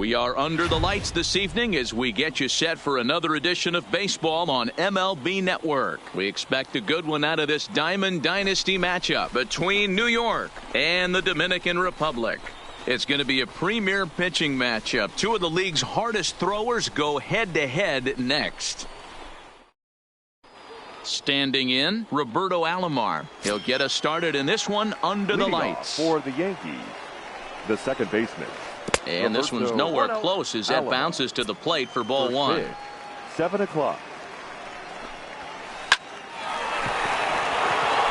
We are under the lights this evening as we get you set for another edition of baseball on MLB Network. We expect a good one out of this Diamond Dynasty matchup between New York and the Dominican Republic. It's going to be a premier pitching matchup. Two of the league's hardest throwers go head-to-head next. Standing in, Roberto Alomar. He'll get us started in this one under the lights. For the Yankees, the second baseman. And this one's nowhere close as that bounces to the plate for ball one. 7 o'clock.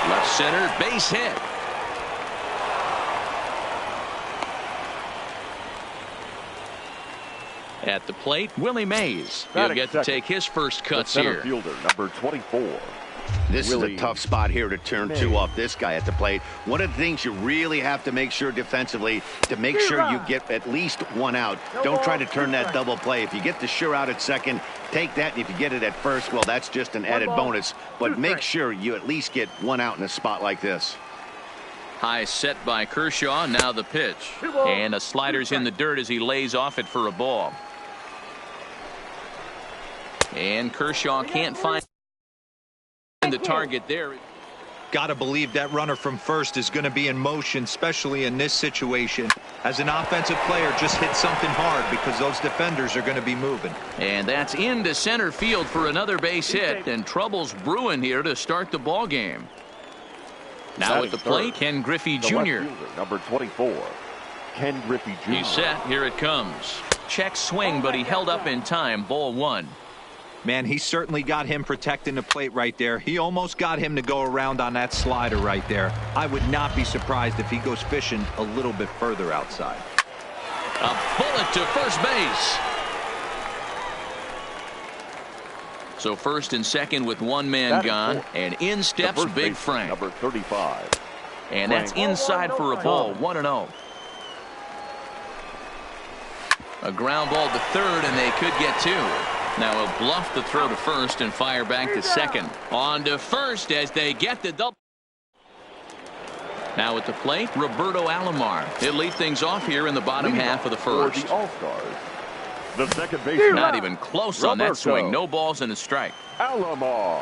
Left center, base hit. At the plate, Willie Mays. He'll get to take his first cuts here. here. Fielder, number 24. This is a tough spot here to turn two off this guy at the plate. One of the things you really have to make sure defensively to make sure you get at least one out. Don't try to turn that double play. If you get the sure out at second, take that. And if you get it at first, well, that's just an added bonus. But make sure you at least get one out in a spot like this. High set by Kershaw. Now the pitch. And a slider's in the dirt as he lays off it for a ball. And Kershaw can't find the target there. Gotta believe that runner from first is going to be in motion, especially in this situation. As an offensive player, just hit something hard because those defenders are going to be moving. And that's into center field for another base hit, and trouble's brewing here to start the ball game. Now at the plate, Ken Griffey Jr. Number 24, Ken Griffey Jr. He's set. Here it comes. Check swing, but he held up in time. Ball one. Man, he certainly got him protecting the plate right there. He almost got him to go around on that slider right there. I would not be surprised if he goes fishing a little bit further outside. A bullet to first base. So first and second with one man gone, and in steps Big Frank. Number 35. And that's inside for a ball. 1-0. A ground ball to third, and they could get two. Now he'll bluff the throw to first and fire back to second. On to first as they get the double. Now at the plate, Roberto Alomar. He'll lead things off here in the bottom half of the first. For the All-Stars, the second baseman. Not even close on that swing. No balls and a strike. Alomar.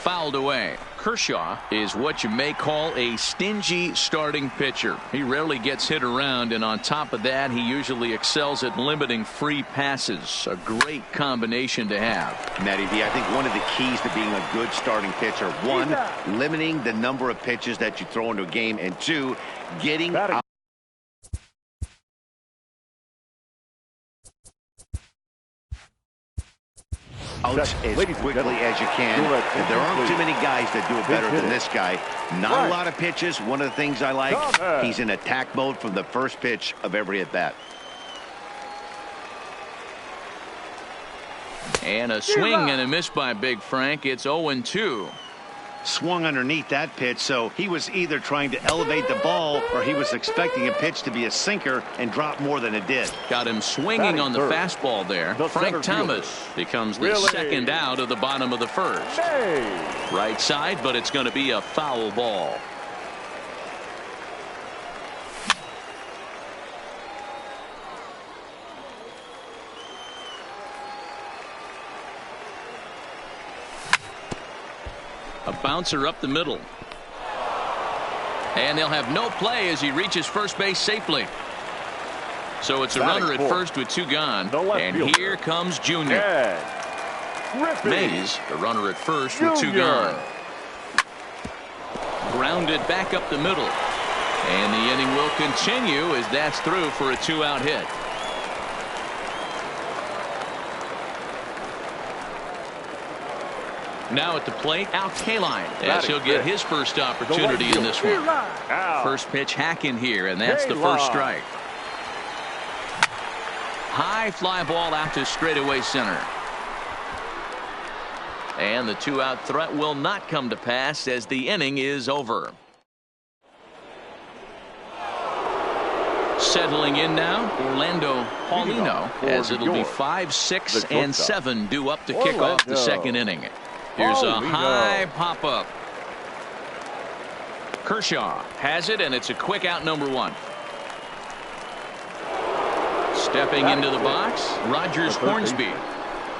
Fouled away. Kershaw is what you may call a stingy starting pitcher. He rarely gets hit around, and on top of that, he usually excels at limiting free passes. A great combination to have. Matty V, I think one of the keys to being a good starting pitcher, one, limiting the number of pitches that you throw into a game, and two, getting out as quickly as you can. There aren't too many guys that do it better than this guy. Not a lot of pitches. One of the things I like, he's in attack mode from the first pitch of every at bat. And a swing and a miss by Big Frank. It's 0-2. Swung underneath that pitch, so he was either trying to elevate the ball or he was expecting a pitch to be a sinker and drop more than it did. Got him swinging on the fastball there. Frank Thomas becomes the second out of the bottom of the first. Right side, but it's going to be a foul ball. A bouncer up the middle. And they'll have no play as he reaches first base safely. So it's a runner at first with two gone. And here comes Junior. Mays, the runner at first with two gone. Grounded back up the middle. And the inning will continue as that's through for a two-out hit. Now at the plate, Al Kaline, as he'll get his first opportunity in this one. First pitch hack in here, and that's the first strike. High fly ball out to straightaway center. And the two-out threat will not come to pass as the inning is over. Settling in now, Orlando Paulino, as it'll be 5, 6, and 7 due up to kick off the second inning. Here's a high pop-up. Kershaw has it, and it's a quick out, number one. Stepping into the box, Rogers Hornsby.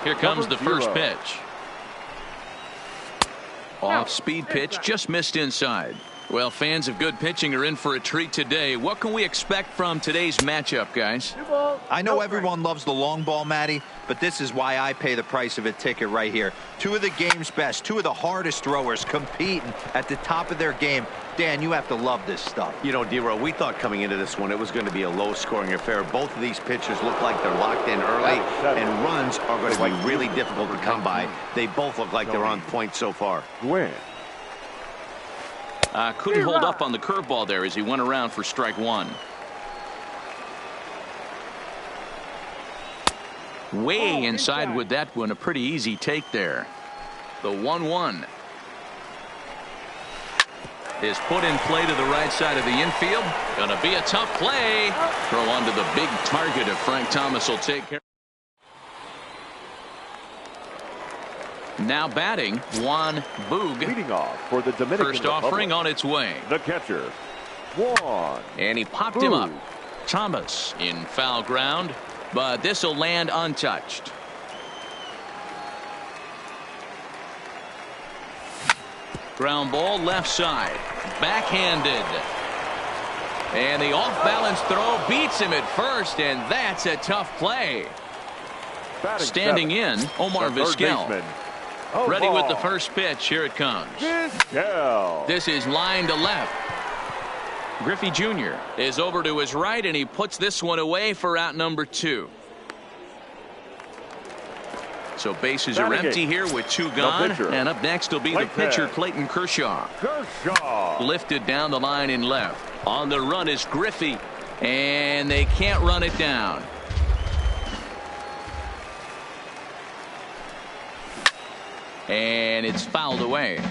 Here comes the first pitch. Off-speed pitch, just missed inside. Well, fans of good pitching are in for a treat today. What can we expect from today's matchup, guys? I know everyone loves the long ball, Matty, but this is why I pay the price of a ticket right here. Two of the game's best, two of the hardest throwers competing at the top of their game. Dan, you have to love this stuff. You know, D-Row, we thought coming into this one it was going to be a low-scoring affair. Both of these pitchers look like they're locked in early, and runs are going to be really difficult to come by. They both look like they're on point so far. Win. Couldn't hold up on the curveball there as he went around for strike one. Way inside with that one. A pretty easy take there. The 1-1 is put in play to the right side of the infield. Gonna be a tough play. Throw onto the big target of Frank Thomas will take care. Now batting, Juan Boog. Leading off for the Dominican First Republic. offering on its way. The catcher, Juan. And he popped him up. Thomas in foul ground, but this will land untouched. Ground ball left side. Backhanded. And the off-balance throw beats him at first, and that's a tough play. Batting Standing seventh, in, Omar the third Vizquel. baseman, Ready with the Omar first pitch. Here it comes. Vizquel. This is line to left. Griffey Jr. is over to his right, and he puts this one away for out number 2. So bases are empty here with 2 gone. And up next will be the pitcher, Clayton Kershaw. Lifted down the line in left. On the run is Griffey. And they can't run it down. And it's fouled away.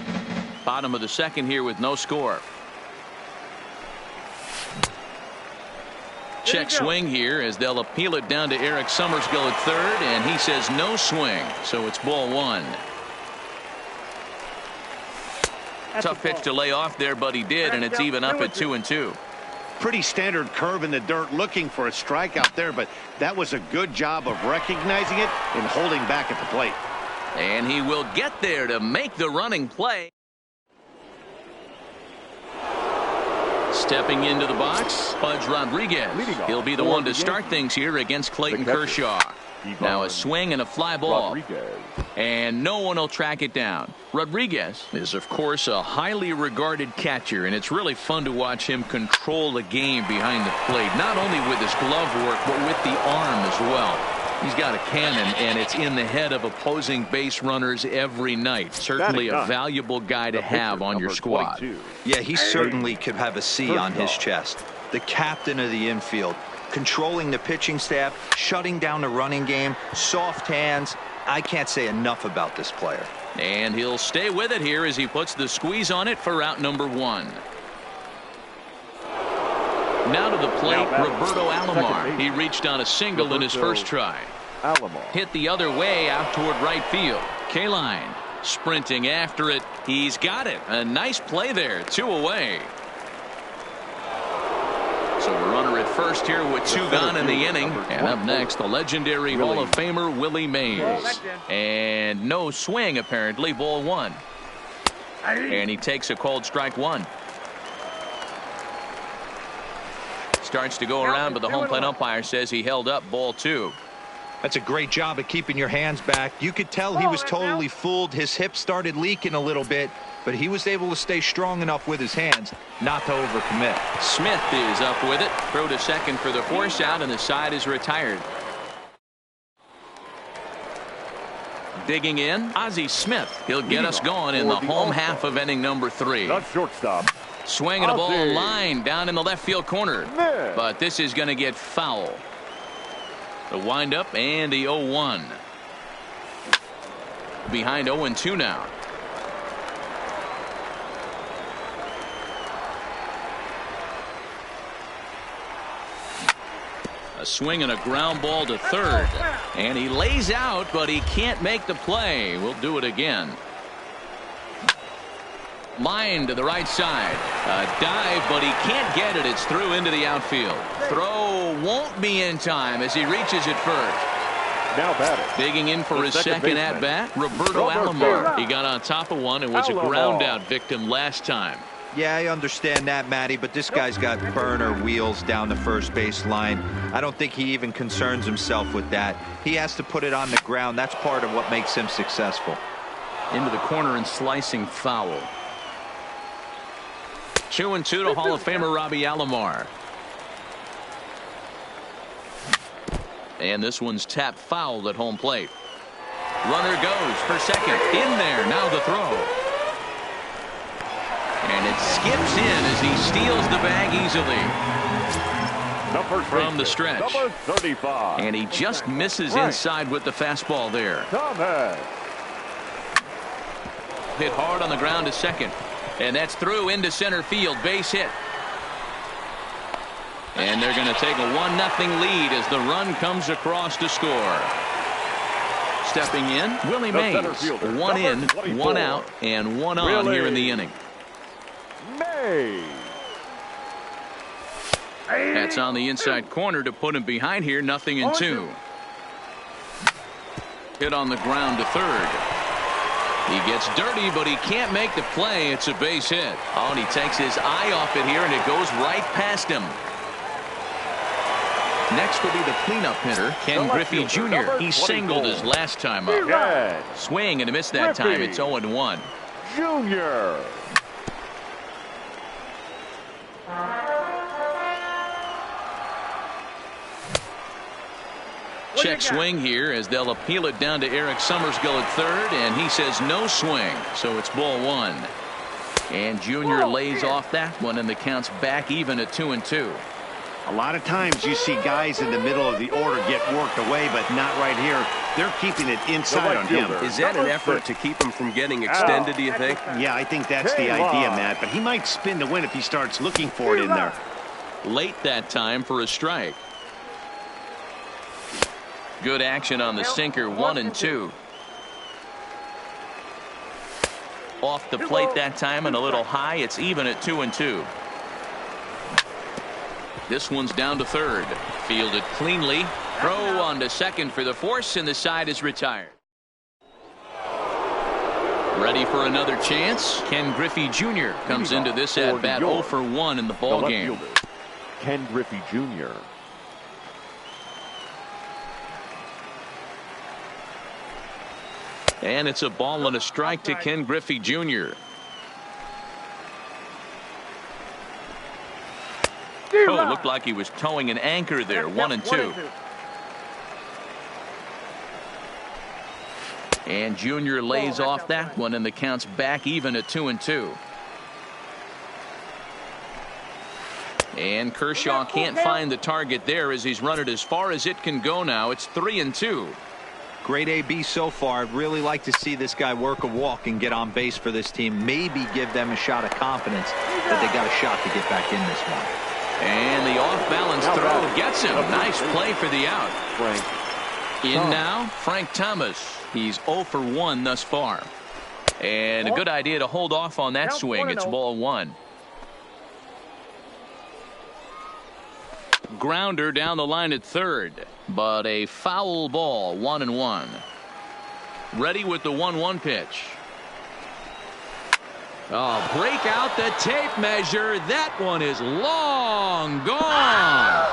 Bottom of the second here with no score. Check swing here as they'll appeal it down to Eric Summersgill at third, and he says no swing, so it's ball 1. Tough pitch to lay off there, but he did, and it's even up at 2-2. Pretty standard curve in the dirt, looking for a strikeout there, but that was a good job of recognizing it and holding back at the plate. And he will get there to make the running play. Stepping into the box, Pudge Rodriguez. He'll be the one to start things here against Clayton Kershaw. Now a swing and a fly ball. And no one will track it down. Rodriguez is, of course, a highly regarded catcher, and it's really fun to watch him control the game behind the plate, not only with his glove work, but with the arm as well. He's got a cannon, and it's in the head of opposing base runners every night. Certainly a valuable guy to have on your squad. Yeah, he certainly could have a C on his chest. The captain of the infield, controlling the pitching staff, shutting down the running game, soft hands. I can't say enough about this player. And he'll stay with it here as he puts the squeeze on it for out number 1. Now to the plate, Roberto Alomar. He reached on a single in his first try. Hit the other way out toward right field. Kaline sprinting after it. He's got it. A nice play there. 2 away. So a runner at first here with 2 gone in the inning. And up next, the legendary Hall of Famer Willie Mays. And no swing, apparently. Ball 1. And he takes a called strike 1. Starts to go around, but the home plate umpire says he held up. Ball 2. That's a great job of keeping your hands back. You could tell he was totally fooled. His hip started leaking a little bit, but he was able to stay strong enough with his hands not to overcommit. Smith is up with it. Throw to second for the force out, and the side is retired. Digging in, Ozzie Smith. He'll get us going in the home half of inning number 3. The shortstop. Swinging a ball line down in the left field corner. But this is going to get foul. The windup and the 0-1. Behind 0-2 now. A swing and a ground ball to third. And he lays out, but he can't make the play. We'll do it again. Line to the right side. A dive, but he can't get it. It's through into the outfield. Throw won't be in time as he reaches it first. Now batting. Digging in for his second at-bat, Roberto Alomar. He got on top of one and was a ground-out victim last time. Yeah, I understand that, Matty, but this guy's got burner wheels down the first base line. I don't think he even concerns himself with that. He has to put it on the ground. That's part of what makes him successful. Into the corner and slicing foul. 2-2 to Hall of Famer Robbie Alomar. And this one's tapped foul at home plate. Runner goes for second. In there. Now the throw. And it skips in as he steals the bag easily. From the stretch. Number 35. And he just misses inside with the fastball there. Thomas. Hit hard on the ground to second. And that's through into center field. Base hit. And they're going to take a 1-0 lead as the run comes across to score. Stepping in, Willie Mays. 1 in, 1 out, and 1 on here in the inning. Mays. That's on the inside corner to put him behind here. 0-2. Hit on the ground to third. He gets dirty, but he can't make the play. It's a base hit. Oh, and he takes his eye off it here, and it goes right past him. Next will be the cleanup hitter, Ken Griffey Jr. He singled his last time up. Yes. Swing and a miss that time. It's 0-1. Junior. Check swing here as they'll appeal it down to Eric Summersgill at third, and he says no swing, so it's ball 1. And Junior lays off that one, and the count's back even at 2-2. A lot of times you see guys in the middle of the order get worked away, but not right here. They're keeping it inside on him. Is that an effort to keep him from getting extended, do you think? Yeah, I think that's the idea, Matt, but he might spin to win if he starts looking for it in there. Late that time for a strike. Good action on the sinker. 1-2. Off the plate that time and a little high. It's even at 2-2. This one's down to third. Fielded cleanly. Throw on to second for the force, and the side is retired. Ready for another chance. Ken Griffey Jr. comes into this at bat 0 for 1 in the ball game. Ken Griffey Jr. And it's a ball and a strike to Ken Griffey Jr. Oh, it looked like he was towing an anchor there. 1-2. And Junior lays off that one, and the count's back even at 2-2. And Kershaw can't find the target there as he's run it as far as it can go now. It's 3-2. Great AB so far. I'd really like to see this guy work a walk and get on base for this team. Maybe give them a shot of confidence that they got a shot to get back in this one. And the off-balance throw gets him. Nice play for the out. In now, Frank Thomas. He's 0 for 1 thus far. And a good idea to hold off on that swing. It's ball 1. Grounder down the line at third, but a foul ball. 1-1. Ready with the 1-1 pitch. Oh, break out the tape measure. That one is long gone.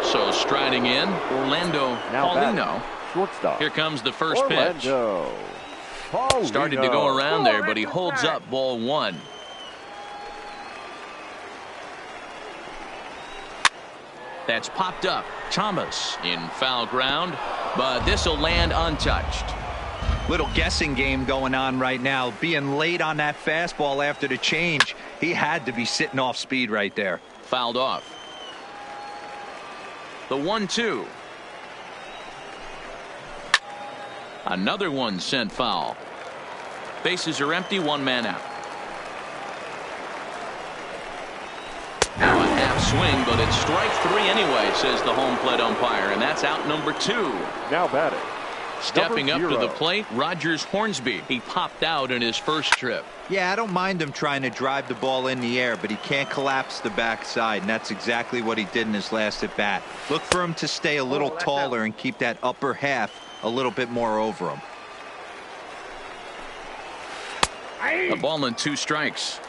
So striding in, Orlando Paulino. Shortstop. Here comes the first pitch. Paulino. Started to go around there, but he holds up. Ball 1. That's popped up. Thomas in foul ground, but this will land untouched. Little guessing game going on right now. Being late on that fastball after the change. He had to be sitting off speed right there. Fouled off. The 1-2. Another one sent foul. Bases are empty. 1 man out. Now a half swing, but it's strike 3 anyway, says the home plate umpire, and that's out number 2. Now batting, Stepping up to the plate, Rogers Hornsby. He popped out in his first trip. Yeah, I don't mind him trying to drive the ball in the air, but he can't collapse the backside, and that's exactly what he did in his last at bat. Look for him to stay a little taller and keep that upper half a little bit more over him. A ball and 2 strikes.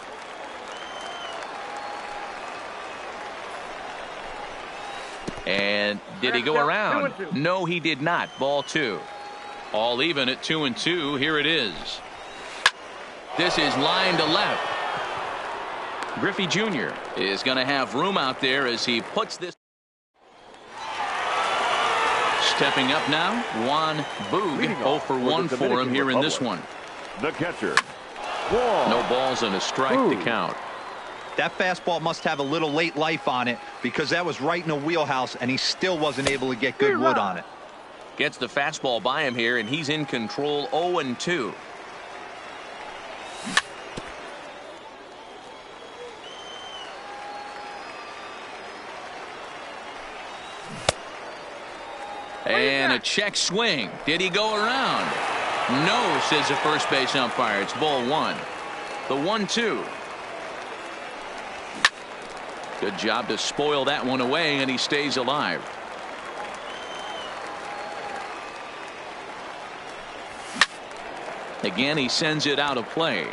And did he go around? No, he did not. Ball 2. All even at 2-2. Here it is. This is line to left. Griffey Jr. is going to have room out there as he puts this. Stepping up now, Juan Boog. 0 for 1 for him here in this one. The catcher. No balls and a strike to count. That fastball must have a little late life on it because that was right in the wheelhouse, and he still wasn't able to get good wood on it. Gets the fastball by him here, and he's in control. 0-2. And a check swing. Did he go around? No, says the first base umpire. It's ball 1. The 1-2. Good job to spoil that one away, and he stays alive. Again, he sends it out of play.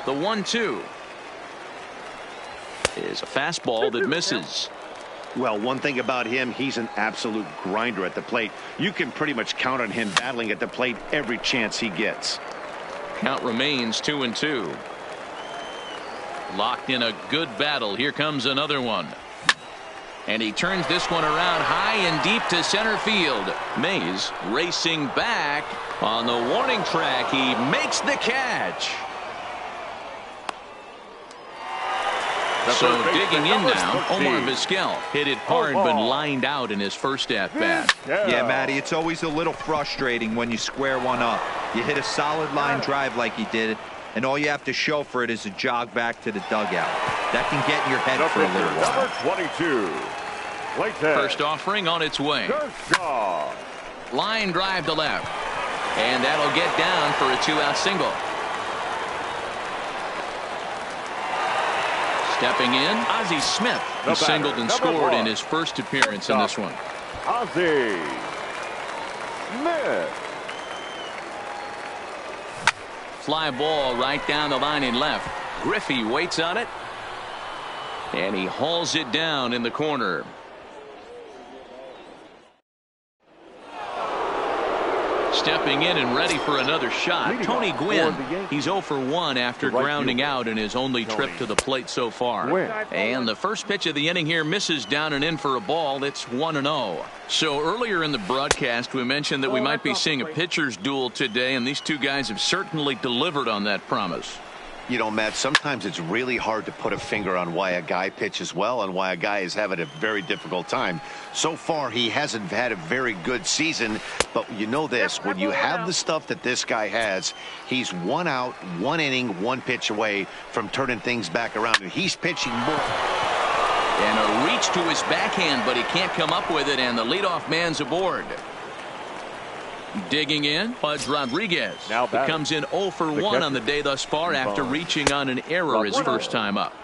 The 1-2 is a fastball that misses. Well, one thing about him, he's an absolute grinder at the plate. You can pretty much count on him battling at the plate every chance he gets. Count remains 2-2. Locked in a good battle. Here comes another one. And he turns this one around high and deep to center field. Mays racing back on the warning track. He makes the catch. So digging in now, Omar Vizquel hit it hard but lined out in his first at-bat. Yeah, Matty, it's always a little frustrating when you square one up. You hit a solid line drive like he did, and all you have to show for it is a jog back to the dugout. That can get in your head for a little while. Number 22. First offering on its way. Line drive to left. And that'll get down for a 2-out single. Stepping in, Ozzie Smith, who singled and scored in his first appearance in this one. Ozzie Smith. Fly ball right down the line in left. Griffey waits on it. And he hauls it down in the corner. Stepping in and ready for another shot, Tony Gwynn. He's 0 for 1 after grounding out in his only trip to the plate so far. And the first pitch of the inning here misses down and in for a ball. It's 1-0. So earlier in the broadcast, we mentioned that we might be seeing a pitcher's duel today, and these two guys have certainly delivered on that promise. You know, Matt, sometimes it's really hard to put a finger on why a guy pitches well and why a guy is having a very difficult time. So far, he hasn't had a very good season, but you know this, when you have the stuff that this guy has, he's 1 out, 1 inning, 1 pitch away from turning things back around, and he's pitching more. And a reach to his backhand, but he can't come up with it, and the leadoff man's aboard. Digging in, Pudge Rodriguez. Now he comes in 0 for 1 on the day thus far after reaching on an error his first time up.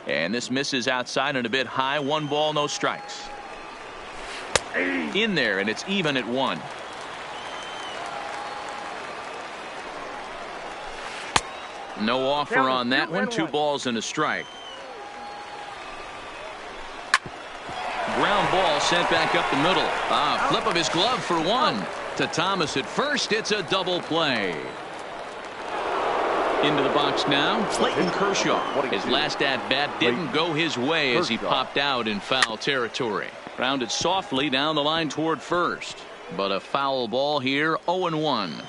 And this misses outside and a bit high. 1 ball, no strikes. In there, and it's even at 1. No offer on that one. 2 balls and a strike. Ground ball sent back up the middle. Flip of his glove for 1. To Thomas at first. It's a double play. Into the box now, Clayton Kershaw. His last at-bat didn't go his way as he popped out in foul territory. Grounded softly down the line toward first. But a foul ball here, 0-1.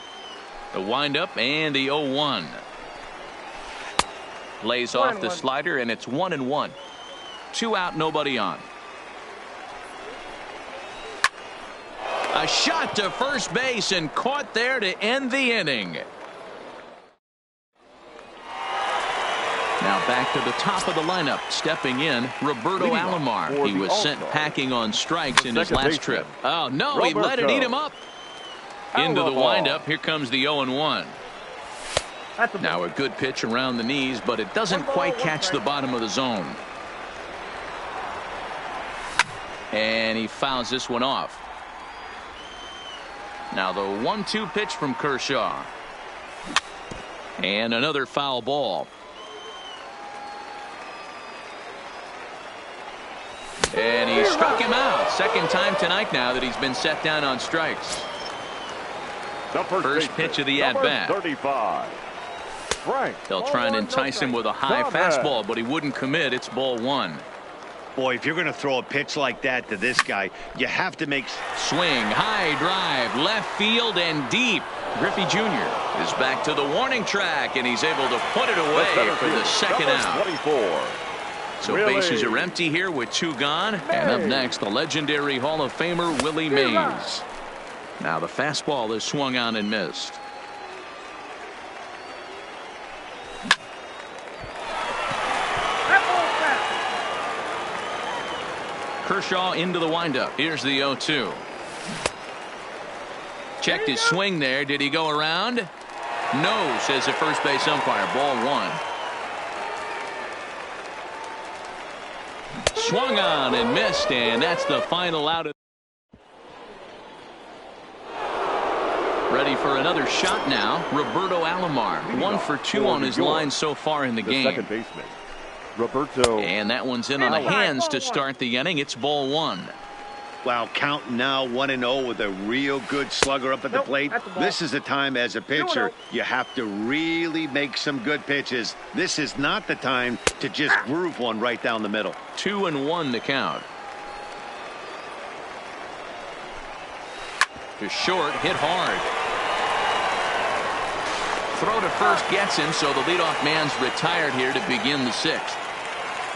The windup and the 0-1. Lays off the slider, and it's 1-1. 2 out, nobody on. A shot to first base and caught there to end the inning. Now back to the top of the lineup. Stepping in, Roberto Alomar. He was sent packing on strikes in his last trip. Oh, no, he let it eat him up. Into the windup. Here comes the 0-1. Now a good pitch around the knees, but it doesn't quite catch the bottom of the zone. And he fouls this one off. Now the 1-2 pitch from Kershaw. And another foul ball. And he struck him out. Second time tonight now that he's been set down on strikes. First pitch of the at-bat. 35. They'll try and entice him with a high fastball, but he wouldn't commit. It's ball one. Boy, if you're going to throw a pitch like that to this guy, you have to make... Swing, high drive, left field and deep. Griffey Jr. is back to the warning track, and he's able to put it away for the second out. 24. So bases are empty here with two gone. And up next, the legendary Hall of Famer Willie Mays. Now the fastball is swung on and missed. Kershaw into the windup. Here's the 0-2. Checked his swing there. Did he go around? No, says the first base umpire. Ball one. Swung on and missed, and that's the final out. Ready for another shot now. Roberto Alomar. 1 for 2 on his line so far in the game. Second baseman, Roberto. And that one's in on the hands to start the inning. It's ball one. Wow, counting now 1-0 with a real good slugger up at the plate. This is the time as a pitcher you have to really make some good pitches. This is not the time to just groove one right down the middle. 2-1 the count. To short, hit hard. Throw to first gets him, so the leadoff man's retired here to begin the sixth.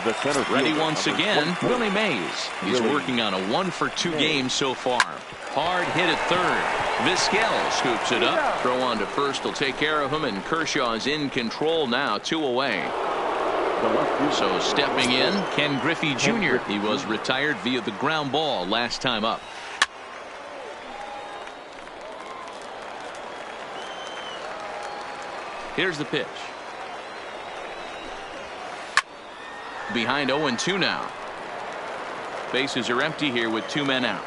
The center ready fielder, once again, Willie Mays. He's working on a 1 for 2 game so far. Hard hit at third. Vizquel scoops it up. Throw on to first will take care of him, and Kershaw is in control now, 2 away. So stepping in, Ken Griffey Jr. He was retired via the ground ball last time up. Here's the pitch. Behind 0-2 now. Bases are empty here with 2 men out.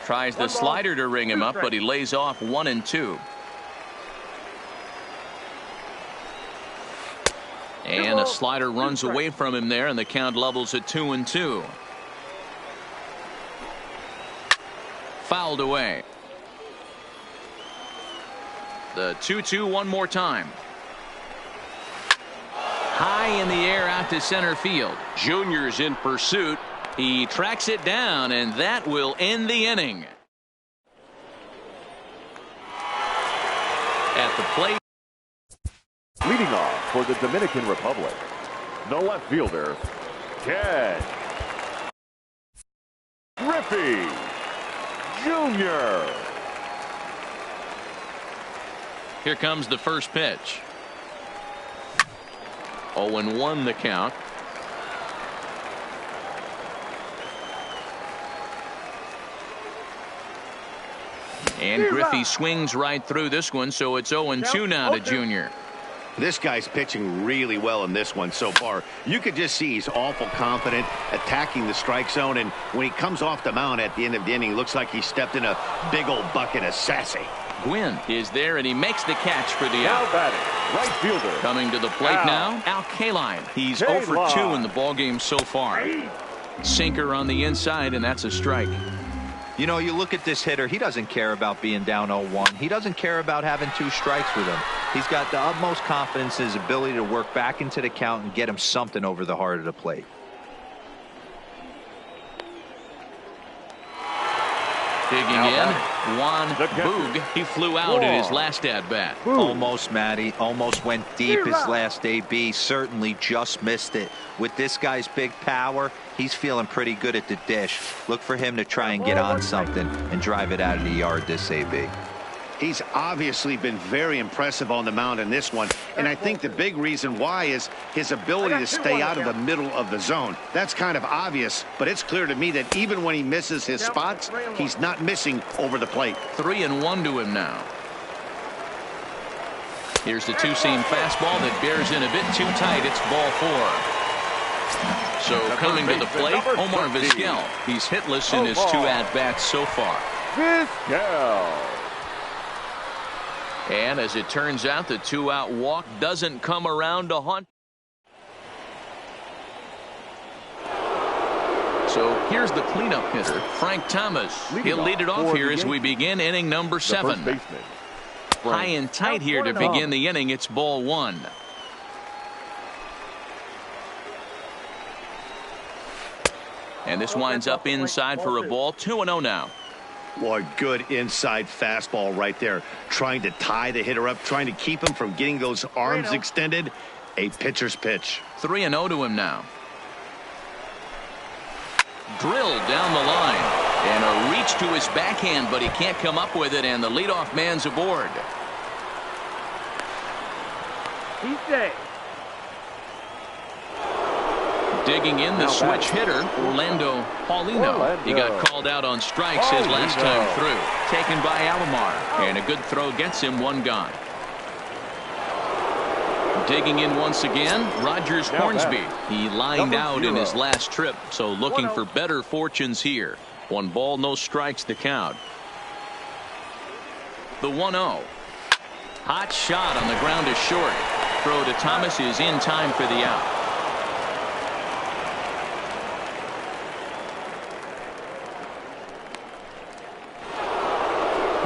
Tries the slider to ring him up, but he lays off 1-2. And a slider runs away from him there, and the count levels at 2-2. Fouled away. The 2-2 one more time. High in the air out to center field. Junior's in pursuit. He tracks it down, and that will end the inning. At the plate. Leading off for the Dominican Republic, the left fielder, Ken Griffey Jr. Here comes the first pitch. 0-1 the count. And Griffey swings right through this one, so it's 0-2 now to Junior. This guy's pitching really well in this one so far. You could just see he's awful confident attacking the strike zone, and when he comes off the mound at the end of the inning, looks like he stepped in a big old bucket of sassy. Gwynn is there, and he makes the catch for the out. Right fielder. Coming to the plate now, Al Kaline. He's 0 for 2 in the ballgame so far. Sinker on the inside, and that's a strike. You know, you look at this hitter, he doesn't care about being down 0-1. He doesn't care about having 2 strikes with him. He's got the utmost confidence in his ability to work back into the count and get him something over the heart of the plate. Digging in, Juan Boog. He flew out in his last at-bat. Almost, Matty. Almost went deep his last AB. Certainly just missed it. With this guy's big power, he's feeling pretty good at the dish. Look for him to try and get on something and drive it out of the yard this AB. He's obviously been very impressive on the mound in this one, and I think the big reason why is his ability to stay out of the middle of the zone. That's kind of obvious, but it's clear to me that even when he misses his spots, he's not missing over the plate. 3-1 to him now. Here's the two-seam fastball that bears in a bit too tight. It's ball 4. So coming to the plate, Omar Vizquel. He's hitless in his 2 at-bats so far. Vizquel. And as it turns out, the 2-out walk doesn't come around to haunt. So here's the cleanup hitter, Frank Thomas. He'll lead it off here as we begin inning number 7. High and tight here to begin the inning. It's ball 1. And this winds up inside for a ball. 2-0 now. Boy, good inside fastball right there. Trying to tie the hitter up, trying to keep him from getting those arms extended. A pitcher's pitch. 3-0 to him now. Drilled down the line. And a reach to his backhand, but he can't come up with it, and the leadoff man's aboard. He's safe. Digging in the switch hitter, Orlando Paulino. He got called out on strikes his last time through. Taken by Alomar. And a good throw gets him 1 gone. Digging in once again, Rogers Hornsby. He lined out in his last trip, so looking for better fortunes here. 1 ball, no strikes to count. The 1-0. Hot shot on the ground is short. Throw to Thomas is in time for the out.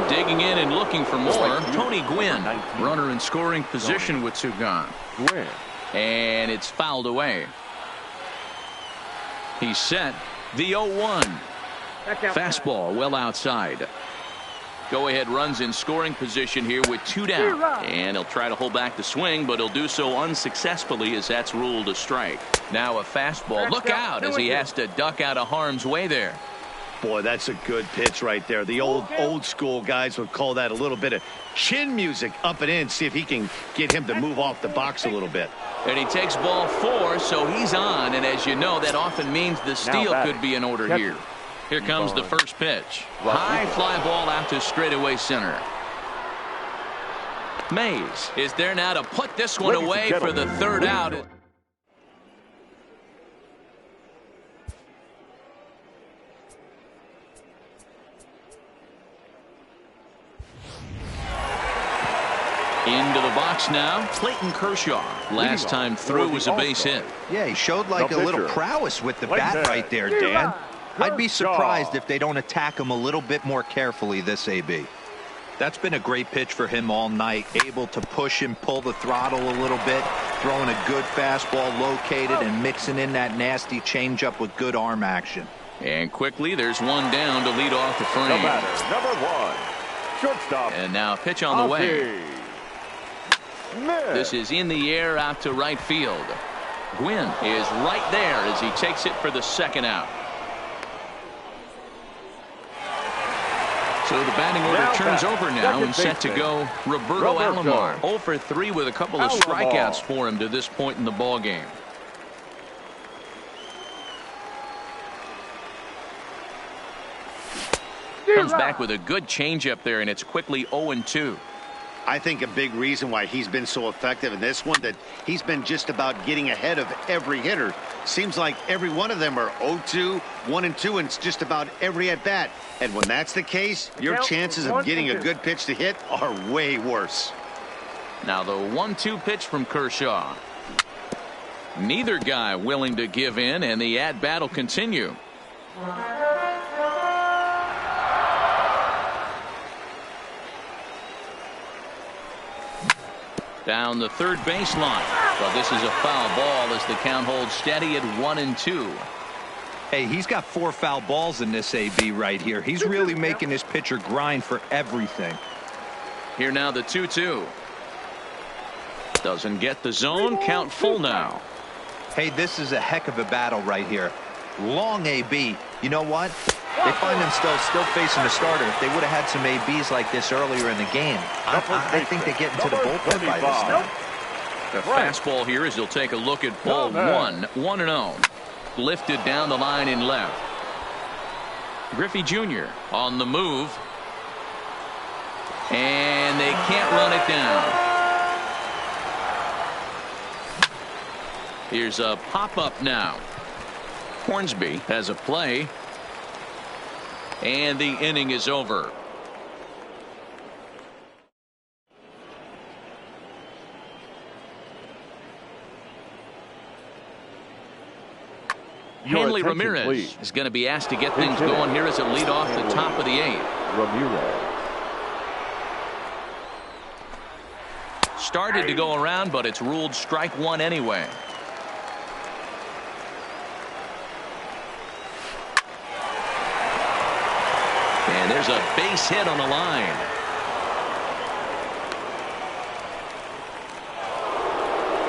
Digging in and looking for more, Tony Gwynn. Runner in scoring position with 2 gone. And it's fouled away. He's set. The 0-1. Fastball well outside. Go-ahead runs in scoring position here with 2 down. And he'll try to hold back the swing, but he'll do so unsuccessfully as that's ruled a strike. Now a fastball. Look out as he has to duck out of harm's way there. Boy, that's a good pitch right there. The old school guys would call that a little bit of chin music up and in. See if he can get him to move off the box a little bit. And he takes ball 4, so he's on. And as you know, that often means the steal could be in order here. Here comes the first pitch. High fly ball out to straightaway center. Mays is there now to put this one away for the 3rd out. Into the box now, Clayton Kershaw. Last time through was a base hit. Yeah, he showed like a little prowess with the bat right there, Dan. I'd be surprised if they don't attack him a little bit more carefully this AB. That's been a great pitch for him all night. Able to push and pull the throttle a little bit. Throwing a good fastball located and mixing in that nasty changeup with good arm action. And quickly, there's 1 down to lead off the frame. The batter, number 1, shortstop. And now pitch on the way. This is in the air out to right field. Gwynn is right there as he takes it for the 2nd out. So the batting order turns over now and set to go Roberto Alomar. 0 for 3 with a couple of strikeouts for him to this point in the ball game. Comes back with a good changeup there, and it's quickly 0-2. I think a big reason why he's been so effective in this one, that he's been just about getting ahead of every hitter. Seems like every one of them are 0-2, 1-2, and it's just about every at bat. And when that's the case, your chances of getting a good pitch to hit are way worse. Now the 1-2 pitch from Kershaw. Neither guy willing to give in, and the at-bat will continue. Down the 3rd baseline. But this is a foul ball as the count holds steady at 1-2. Hey, he's got 4 foul balls in this AB right here. He's really making his pitcher grind for everything. Here now the 2-2. Doesn't get the zone. Count full now. Hey, this is a heck of a battle right here. Long AB. You know what? They find themselves still facing a starter. If they would have had some ABs like this earlier in the game, I think they get into the bullpen by this time. The fastball here as he'll take a look at ball 1-0. Lifted down the line in left. Griffey Jr. on the move. And they can't run it down. Here's a pop-up now. Hornsby has a play. And the inning is over. Hanley Ramirez please. Is going to be asked to get things going here as it lead off the top of the 8th. Ramirez. Started to go around, but it's ruled strike one anyway. And there's a base hit on the line.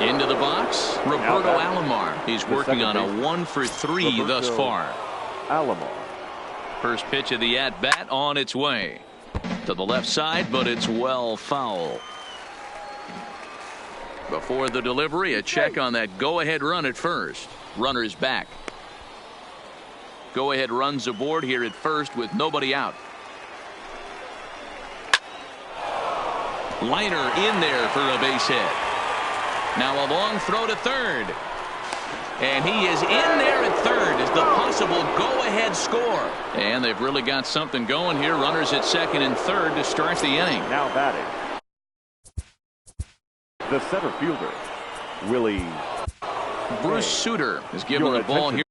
Into the box, Roberto Alomar. He's working on a 1-for-3 thus far. Alomar. First pitch of the at-bat on its way. To the left side, but it's well foul. Before the delivery, a check on that go-ahead run at first. Runner's back. Go-ahead runs aboard here at first with nobody out. Liner in there for a base hit. Now a long throw to third. And he is in there at third as the possible go-ahead score. And they've really got something going here. Runners at second and third to start the inning. Now batting. The center fielder, Willie. Bruce Sutter is given the ball here.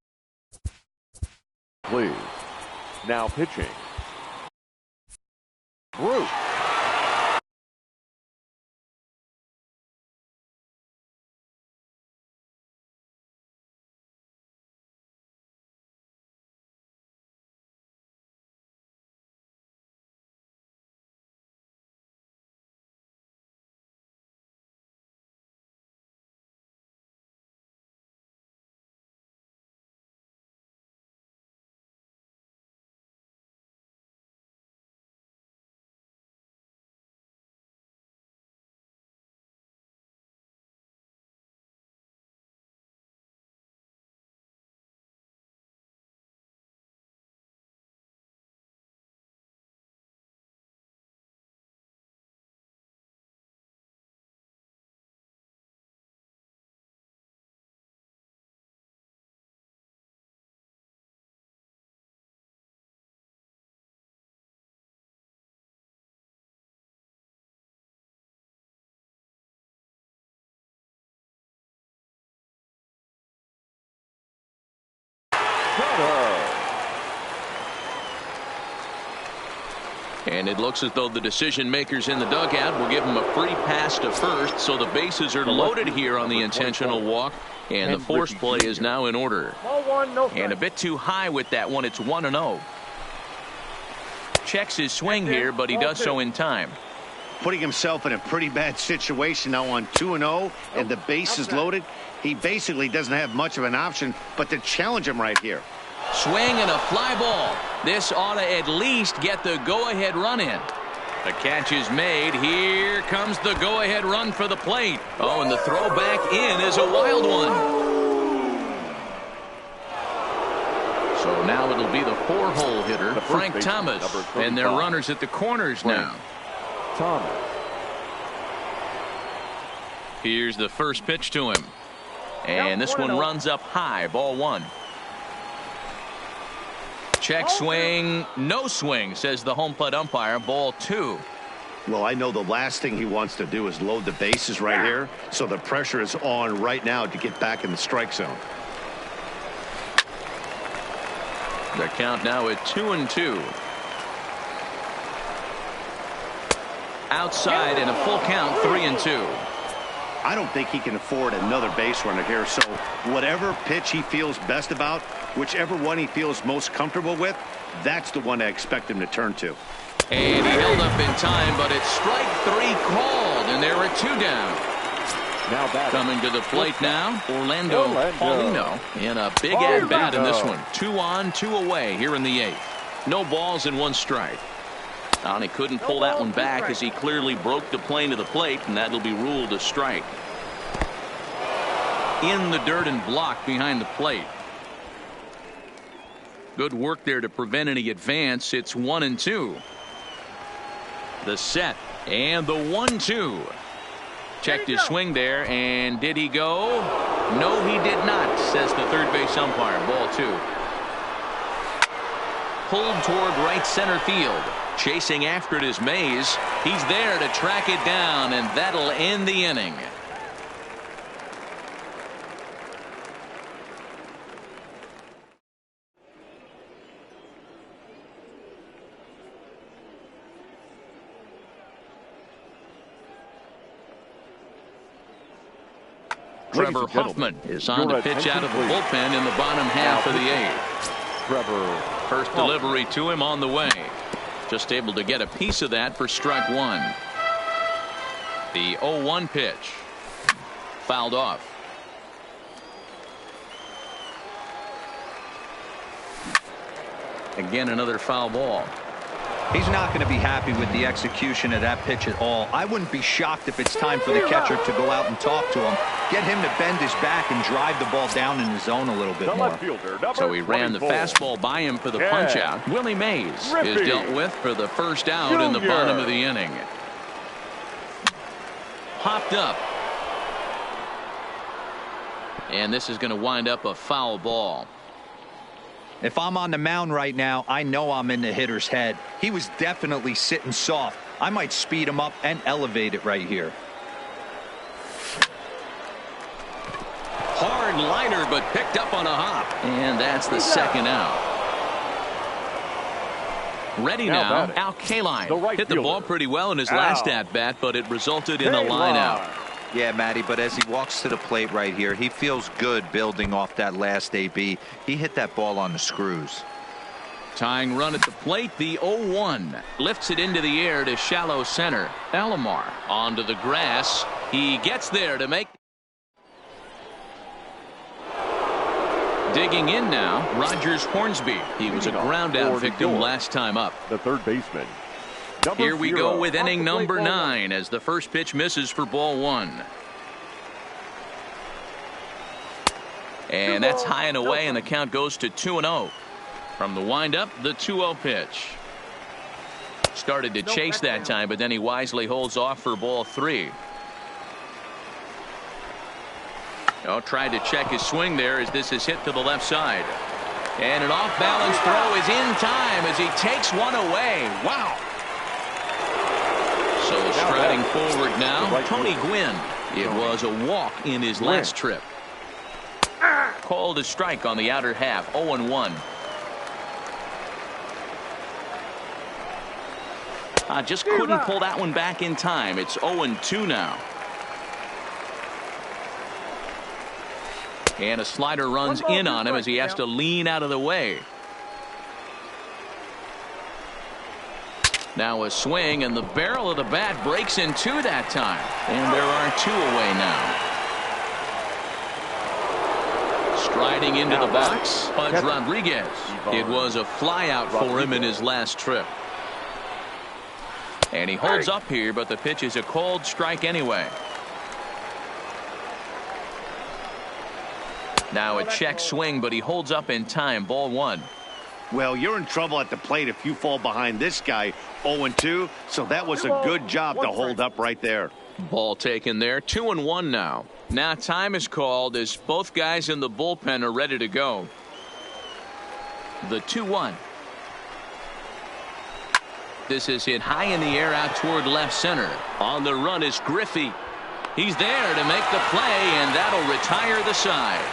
Please. Now pitching. Bruce. And it looks as though the decision makers in the dugout will give him a free pass to first, so the bases are loaded here on the intentional walk, and the force play is now in order. And a bit too high with that one. It's 1-0. Checks his swing here, but he does so in time. Putting himself in a pretty bad situation now on 2-0 and the base is loaded. He basically doesn't have much of an option but to challenge him right here. Swing and a fly ball. This ought to at least get the go-ahead run in. The catch is made. Here comes the go-ahead run for the plate. Oh, and the throw back in is a wild one. So now it'll be the 4-hole hitter, Frank Thomas, and their runners at the corners now. Thomas. Here's the first pitch to him. And this one runs up high, ball 1. Check swing, no swing, says the home plate umpire, ball 2. Well, I know the last thing he wants to do is load the bases right here, so the pressure is on right now to get back in the strike zone. The count now at 2-2. Outside and a full count, 3-2. I don't think he can afford another base runner here, so whatever pitch he feels best about, whichever one he feels most comfortable with, that's the one I expect him to turn to. And he held up in time, but it's strike 3 called, and there are 2 down. Now coming to the plate now, Orlando Paulino in a big at-bat in this one. 2 on, 2 away here in the 8th. No balls and 1 strike. And he couldn't pull that one back as he clearly broke the plane of the plate, and that'll be ruled a strike. In the dirt and blocked behind the plate. Good work there to prevent any advance. It's 1-2. The set and the 1-2. Checked his swing there, and did he go? No, he did not, says the third base umpire. Ball 2. Pulled toward right center field. Chasing after it is Mays. He's there to track it down, and that'll end the inning. Trevor Hoffman is on to pitch out of the bullpen in the bottom half of the 8th. Trevor. First delivery to him on the way. Just able to get a piece of that for strike 1. The 0-1 pitch. Fouled off. Again, another foul ball. He's not going to be happy with the execution of that pitch at all. I wouldn't be shocked if it's time for the catcher to go out and talk to him. Get him to bend his back and drive the ball down in his zone a little bit more. So he ran the fastball by him for the punch out. Willie Mays is dealt with for the first out in the bottom of the inning. Popped up. And this is going to wind up a foul ball. If I'm on the mound right now, I know I'm in the hitter's head. He was definitely sitting soft. I might speed him up and elevate it right here. Hard liner, but picked up on a hop. And that's the second out. Ready now, Al Kaline. Hit the ball pretty well in his last at-bat, but it resulted in a line out. Yeah, Matty, but as he walks to the plate right here, he feels good building off that last AB. He hit that ball on the screws. Tying run at the plate, the 0-1. Lifts it into the air to shallow center. Alomar onto the grass. He gets there to make. Digging in now, Rogers Hornsby. He was a ground out victim last time up. The third baseman. Here we go with inning number 9 as the first pitch misses for ball 1. And that's high and away, and the count goes to 2-0. From the windup, the 2-0 pitch. Started to chase that time, but then he wisely holds off for ball 3. Oh, tried to check his swing there as this is hit to the left side. And an off-balance throw is in time as he takes one away. Wow. So striding forward now, Tony Gwynn. It was a walk in his last trip. Called a strike on the outer half, 0-1. Just couldn't pull that one back in time. It's 0-2 now. And a slider runs in on him as he has to lean out of the way. Now a swing, and the barrel of the bat breaks in two that time. And there are 2 away now. Striding into the box, Pudge Rodriguez. It was a flyout for him in his last trip. And he holds up here, but the pitch is a called strike anyway. Now a check swing, but he holds up in time. Ball 1. Well, you're in trouble at the plate if you fall behind this guy. 0-2, so that was a good job to hold up right there. Ball taken there. 2-1 now. Now time is called as both guys in the bullpen are ready to go. The 2-1. This is hit high in the air out toward left center. On the run is Griffey. He's there to make the play, and that'll retire the side.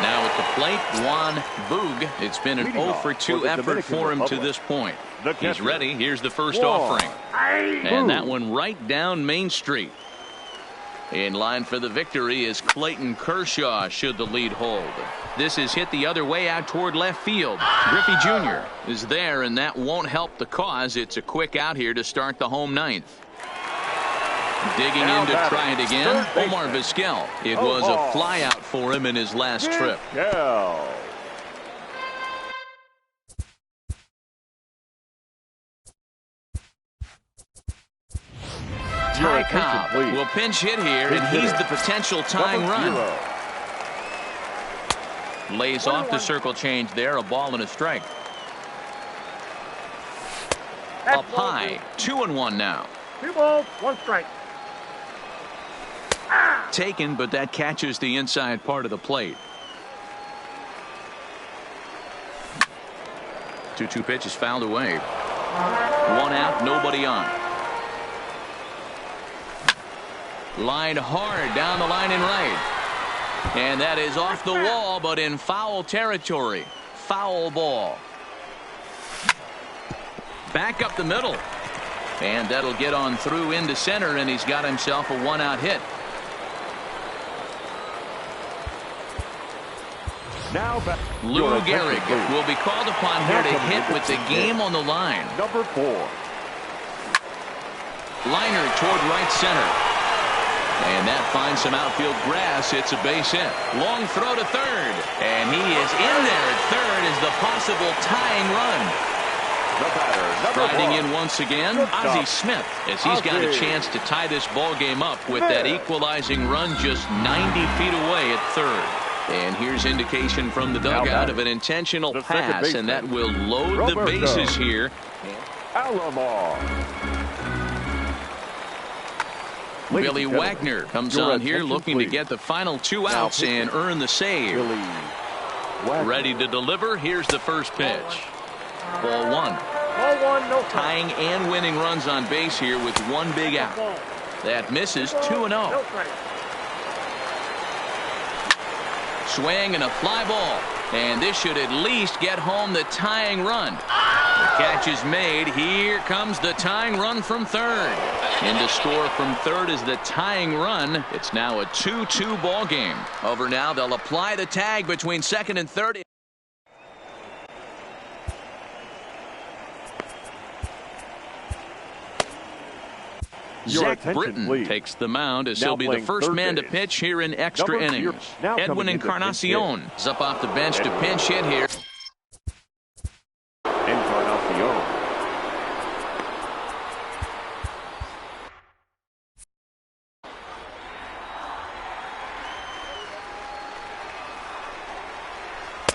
Now at the plate, Juan Boog. It's been an 0-for-2 effort for him to this point. He's ready. Here's the first offering. And that one right down Main Street. In line for the victory is Clayton Kershaw should the lead hold. This is hit the other way out toward left field. Griffey Jr. is there, and that won't help the cause. It's a quick out here to start the home ninth. Digging in to try it again, Omar Vizquel. It was a flyout for him in his last trip. Ty Cobb will pinch hit here, and he's the potential tying run. Lays off the circle change there, a ball and a strike. Up high, 2-1 now. 2 balls, 1 strike. Taken, but that catches the inside part of the plate. 2-2 pitch is fouled away. 1 out, nobody on. Line hard down the line and right. And that is off the wall, but in foul territory. Foul ball. Back up the middle. And that'll get on through into center, and he's got himself a 1-out hit. Now Lou Gehrig will be called upon here to hit with the game on the line. Number 4. Liner toward right center. And that finds some outfield grass. It's a base hit. Long throw to third. And he is in there at third as the possible tying run. The batter, Riding in once again, Ozzie Smith, as he's got a chance to tie this ball game up with that equalizing run just 90 feet away at third. And here's indication from the dugout of an intentional pass, and that will load the bases here. Alomar. Billy Wagner comes on here looking to get the final 2 outs and earn the save. Ready to deliver. Here's the first pitch. Ball 1. Ball 1, no tying and winning runs on base here with 1 big out. That misses 2-0. Swing and a fly ball. And this should at least get home the tying run. The catch is made. Here comes the tying run from third. In to score from third is the tying run. It's now a 2-2 ball game. Over now, they'll apply the tag between second and third. Zach Britton takes the mound as he'll be the first man to pitch here in extra innings. Edwin Encarnacion is up off the bench to pinch hit here. Encarnacion.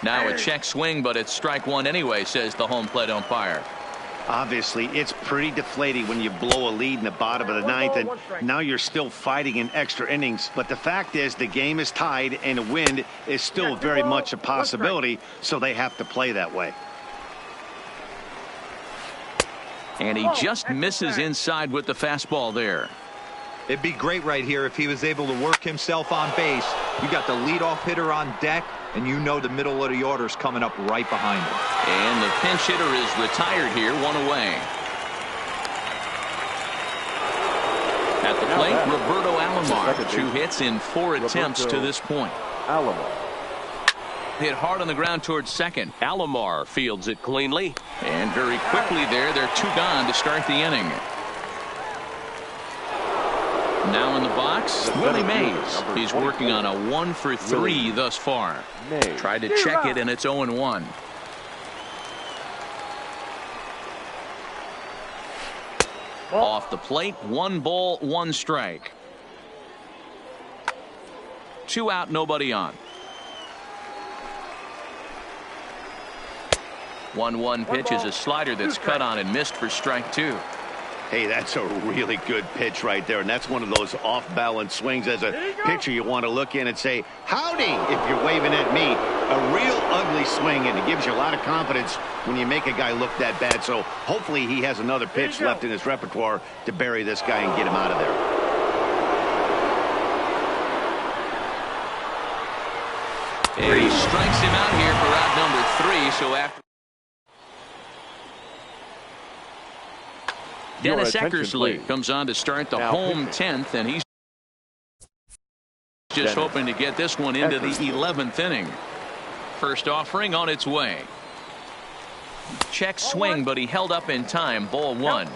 Now a check swing, but it's strike 1 anyway, says the home plate umpire. Obviously, it's pretty deflating when you blow a lead in the bottom of the 9th, and now you're still fighting in extra innings. But the fact is, the game is tied, and a win is still very much a possibility, so they have to play that way. And he just misses inside with the fastball there. It'd be great right here if he was able to work himself on base. You got the leadoff hitter on deck, and you know the middle of the order's coming up right behind him. And the pinch hitter is retired here, 1 away. At the plate, Roberto Alomar, 2 hits in 4 attempts to this point. Alomar. Hit hard on the ground towards second. Alomar fields it cleanly. And very quickly there, they're 2 gone to start the inning. Now in the box, Willie Mays. He's working on a 1 for 3 thus far. Tried to check it, and it's 0-1. Off the plate, 1 ball, 1 strike. 2 out, nobody on. 1-1 pitch is a slider that's cut on and missed for strike 2. Hey, that's a really good pitch right there, and that's one of those off-balance swings. As a pitcher, you want to look in and say, howdy, if you're waving at me. A real ugly swing, and it gives you a lot of confidence when you make a guy look that bad. So hopefully he has another pitch left in his repertoire to bury this guy and get him out of there. And he strikes him out here for out number 3, so after Dennis Eckersley comes on to start the home 10th, and he's just hoping to get this one into the 11th inning. First offering on its way. Check swing, but he held up in time. Ball 1.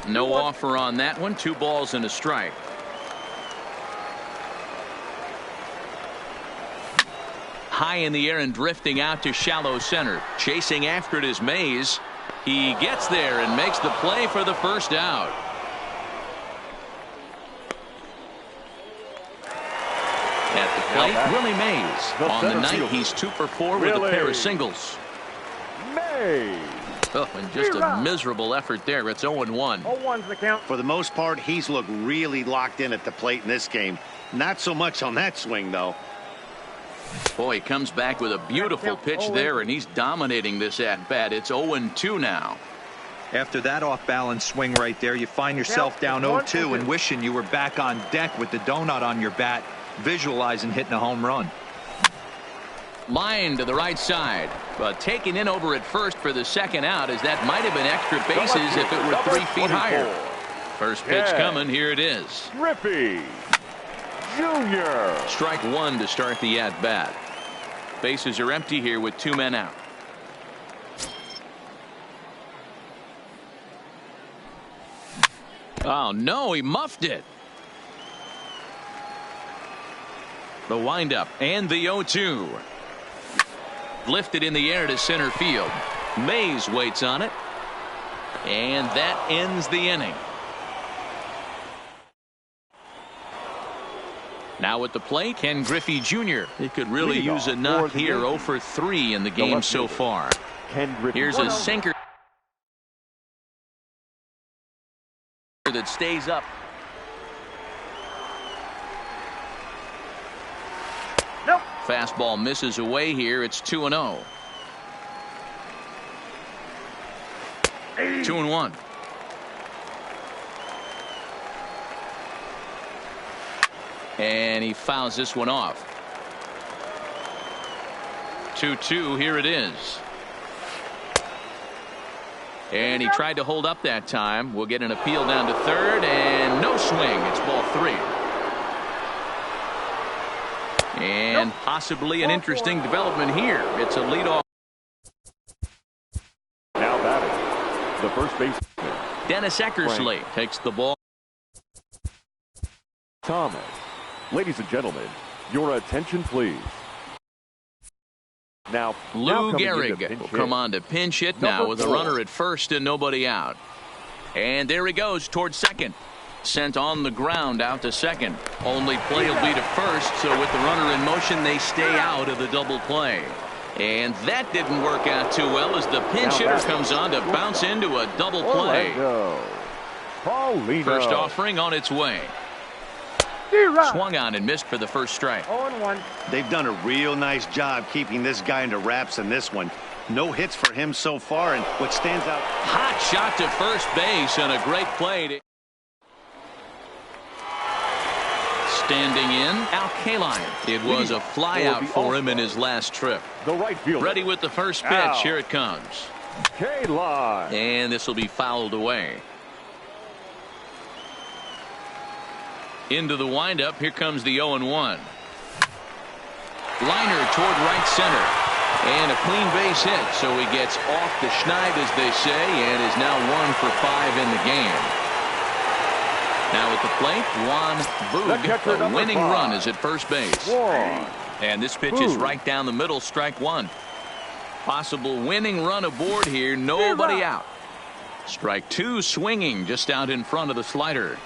No offer on that one. 2 balls and a strike. High in the air and drifting out to shallow center. Chasing after it is Mays. He gets there and makes the play for the first out. At the plate, Willie Mays. On the night, he's 2 for 4 with a pair of singles. Mays. Oh, and just a miserable effort there. It's 0-1. 0-1's the count. For the most part, he's looked really locked in at the plate in this game. Not so much on that swing, though. Boy, he comes back with a beautiful pitch there, and he's dominating this at-bat. It's 0-2 now. After that off-balance swing right there, you find yourself down 0-2 and wishing you were back on deck with the donut on your bat, visualizing hitting a home run. Line to the right side, but taken in over at first for the second out, as that might have been extra bases if it were 3 feet higher. First pitch coming. Here it is. Griffey Jr. Strike 1 to start the at-bat. Bases are empty here with 2 men out. Oh, no, he muffed it. The windup and the 0-2. Lifted in the air to center field. Mays waits on it. And that ends the inning. Now at the plate, Ken Griffey Jr. He could really use a knock here. 0 for 3 in the game so far. Here's a sinker that stays up. Nope. Fastball misses away here. It's 2-0. 2-1. And he fouls this one off. 2-2. Here it is. And he tried to hold up that time. We'll get an appeal down to third, and no swing. It's ball 3. And possibly an interesting development here. It's a leadoff. Now batting, the first baseman, Dennis Eckersley takes the ball. Thomas. Ladies and gentlemen, your attention, please. Now Lou coming Gehrig into pinch will hit. come on to pinch hit now with a runner at first and nobody out. And there he goes towards second. Sent on the ground out to second. Only play will be to first, so with the runner in motion, they stay out of the double play. And that didn't work out too well as the pinch hitter comes on to bounce into a double play. Paulino. First offering on its way. Swung on and missed for the first strike. 0-1. They've done a real nice job keeping this guy into wraps in this one. No hits for him so far, and what stands out. Hot shot to first base and a great play. Standing in, Al Kaline. It was a fly out for him in his last trip. The right fielder. Ready with the first pitch. Al. Here it comes. Kaline. And this will be fouled away. Into the windup. Here comes the 0-1. Liner toward right center. And a clean base hit. So he gets off the schneid, as they say, and is now 1 for 5 in the game. Now at the plate, Juan Boog. A winning run is at first base. And this pitch is right down the middle. Strike 1. Possible winning run aboard here. Nobody out. Strike 2 swinging just out in front of the slider.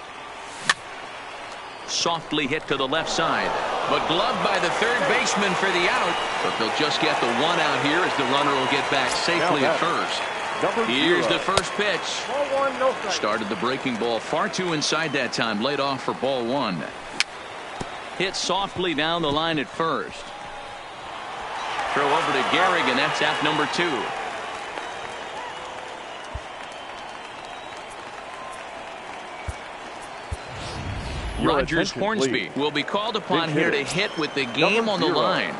Softly hit to the left side, but gloved by the third baseman for the out. But they'll just get the 1 out here as the runner will get back safely at first. Here's the first pitch. 0-1, no strike. Started the breaking ball far too inside that time. Laid off for ball 1. Hit softly down the line at first. Throw over to Gehrig, and that's out number 2. Rogers Hornsby will be called upon here to hit with the game on the line.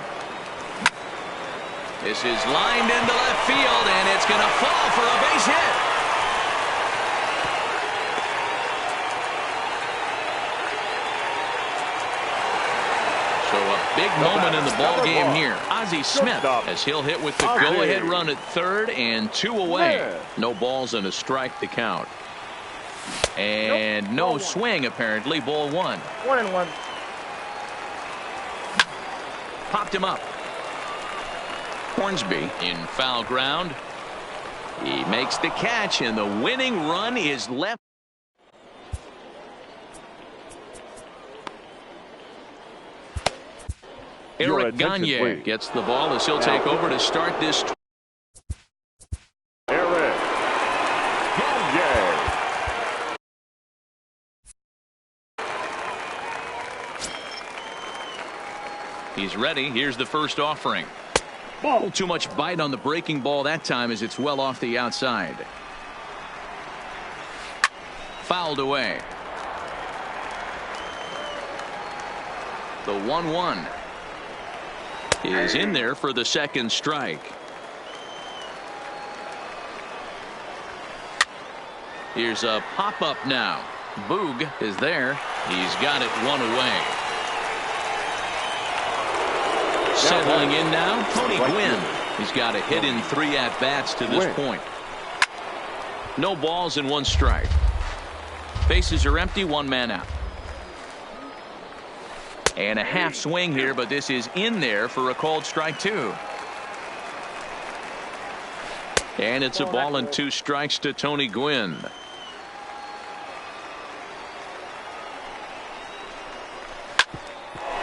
This is lined into left field, and it's going to fall for a base hit. So a big moment in the ball game here. Ozzie Smith, as he'll hit with the go-ahead run at third and 2 away. No balls and a strike to count. And no swing, apparently. Ball 1. 1-1. Popped him up. Hornsby in foul ground. He makes the catch, and the winning run is left. Eric Gagne gets the ball as he'll take over to start this. Eric Gagne. He's ready. Here's the first offering. Ball. Too much bite on the breaking ball that time as it's well off the outside. Fouled away. The 1-1 is in there for the second strike. Here's a pop-up now. Boog is there. He's got it one away. Settling in now, Tony Gwynn. He's got a hit in 3 at-bats to this point. No balls and 1 strike. Bases are empty, 1 man out. And a half swing here, but this is in there for a called strike 2. And it's a ball and 2 strikes to Tony Gwynn.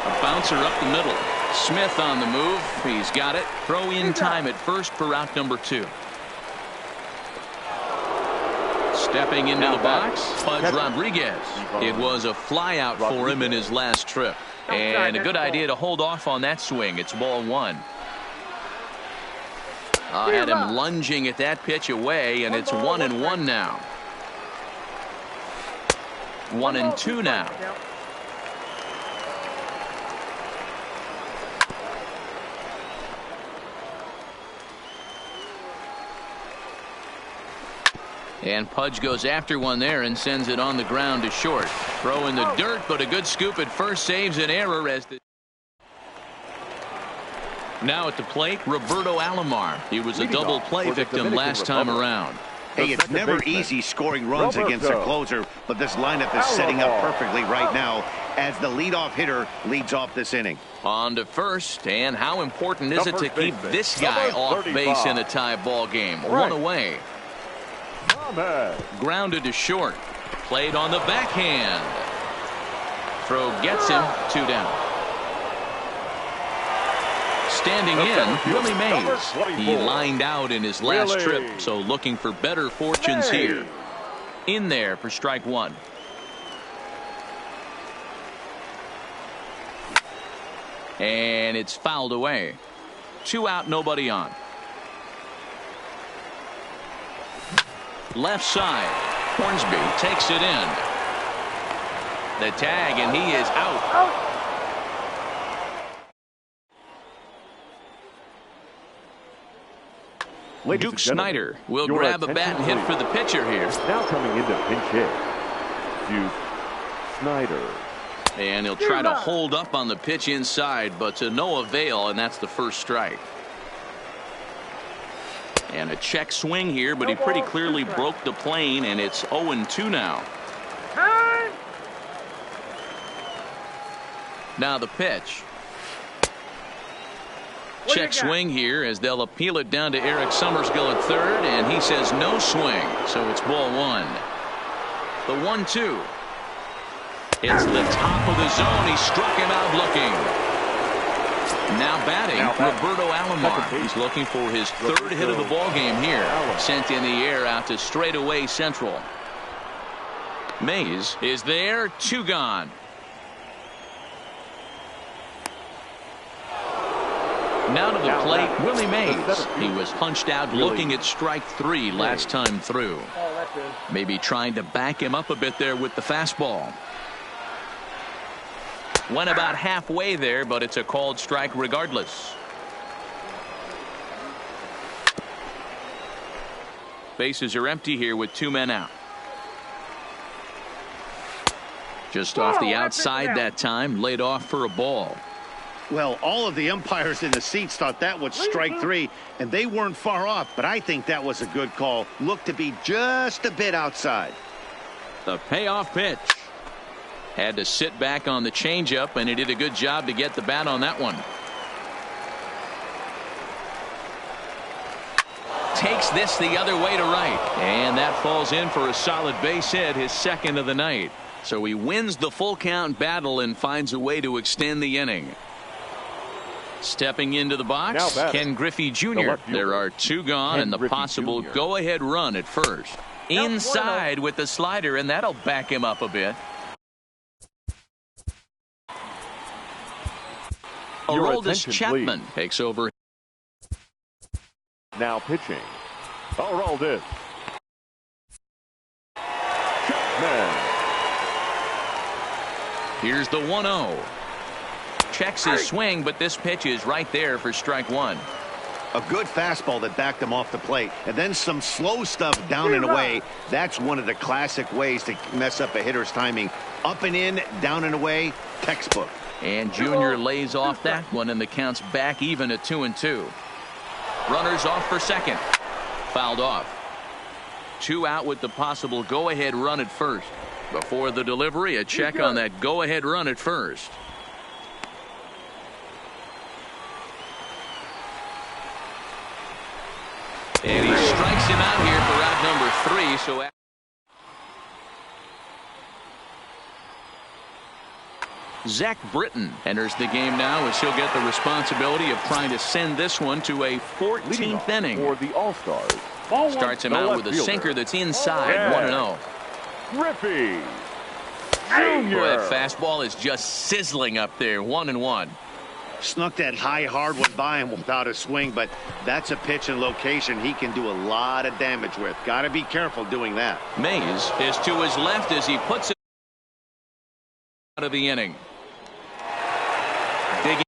A bouncer up the middle. Smith on the move. He's got it. Throw in time at first for out number 2. Stepping into the box, Pudge Rodriguez. It was a fly out for him in his last trip. And a good idea to hold off on that swing. It's ball 1. Had him lunging at that pitch away, and it's 1-1 now. 1-2 now. And Pudge goes after one there and sends it on the ground to short. Throw in the dirt, but a good scoop at first saves an error as the. Now at the plate, Roberto Alomar. He was a double play victim last time around. Hey, it's never easy scoring runs against a closer, but this lineup is setting up perfectly right now as the leadoff hitter leads off this inning. On to first, and how important is it to keep this guy off base in a tie ball game? 1 away. Grounded to short. Played on the backhand. Throw gets him. 2 down. Standing in, Willie Mays. He lined out in his last trip, so looking for better fortunes here. In there for strike 1. And it's fouled away. 2 out, nobody on. Left side. Hornsby takes it in. The tag, and he is out. Duke Snyder will grab a bat and hit for the pitcher here. Now coming into pinch hit, Duke Snyder. And he'll try to hold up on the pitch inside, but to no avail, and that's the first strike. And a check swing here, but he pretty clearly broke the plane, and it's 0-2 now. Now the pitch. Check swing here as they'll appeal it down to Eric Summersgill at third, and he says no swing, so it's ball 1. The 1-2. It's the top of the zone. He struck him out looking. Now batting, Roberto Alomar. He's looking for his 3rd hit of the ball game here. Sent in the air out to straightaway central. Mays is there. 2 gone. Now to the plate, Willie Mays. He was punched out looking at strike 3 last time through. Maybe trying to back him up a bit there with the fastball. Went about halfway there, but it's a called strike regardless. Bases are empty here with 2 men out. Just off the outside that time, laid off for a ball. Well, all of the umpires in the seats thought that was strike 3, and they weren't far off, but I think that was a good call. Looked to be just a bit outside. The payoff pitch. Had to sit back on the changeup, and he did a good job to get the bat on that one. Takes this the other way to right, and that falls in for a solid base hit, his second of the night. So he wins the full count battle and finds a way to extend the inning. Stepping into the box, Ken Griffey Jr. There are two gone, and the possible go-ahead run at first. Inside with the slider, and that'll back him up a bit. Aroldis Chapman takes over. Now pitching. Aroldis Chapman. Here's the 1-0. Checks his swing, but this pitch is right there for strike one. A good fastball that backed him off the plate, and then some slow stuff down and away. That's one of the classic ways to mess up a hitter's timing. Up and in, down and away, textbook. And Junior lays off that one, and the count's back even at 2-2. Runners off for second. Fouled off. 2 out with the possible go-ahead run at first. Before the delivery, a check on that go-ahead run at first. And he strikes him out here for out number 3. So Zach Britton enters the game now as he'll get the responsibility of trying to send this one to a 14th inning. For the All-Stars. Starts him out with a sinker that's inside. 1-0. Griffey Jr. Boy, that fastball is just sizzling up there. 1-1. Snuck that high hard one by him without a swing, but that's a pitch and location he can do a lot of damage with. Got to be careful doing that. Mays is to his left as he puts it out of the inning. Digging.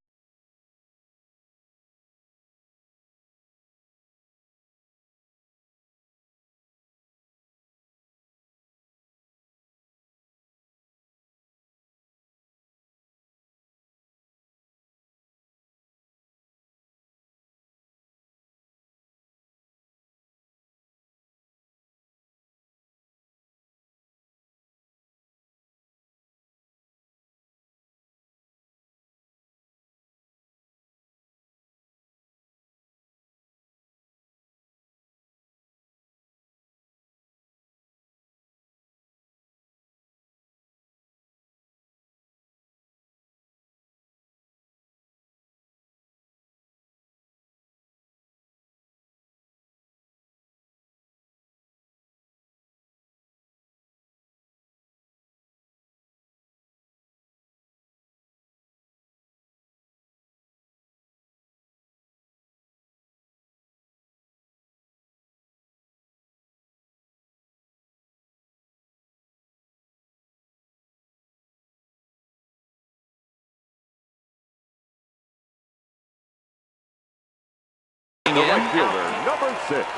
The right fielder, number 6.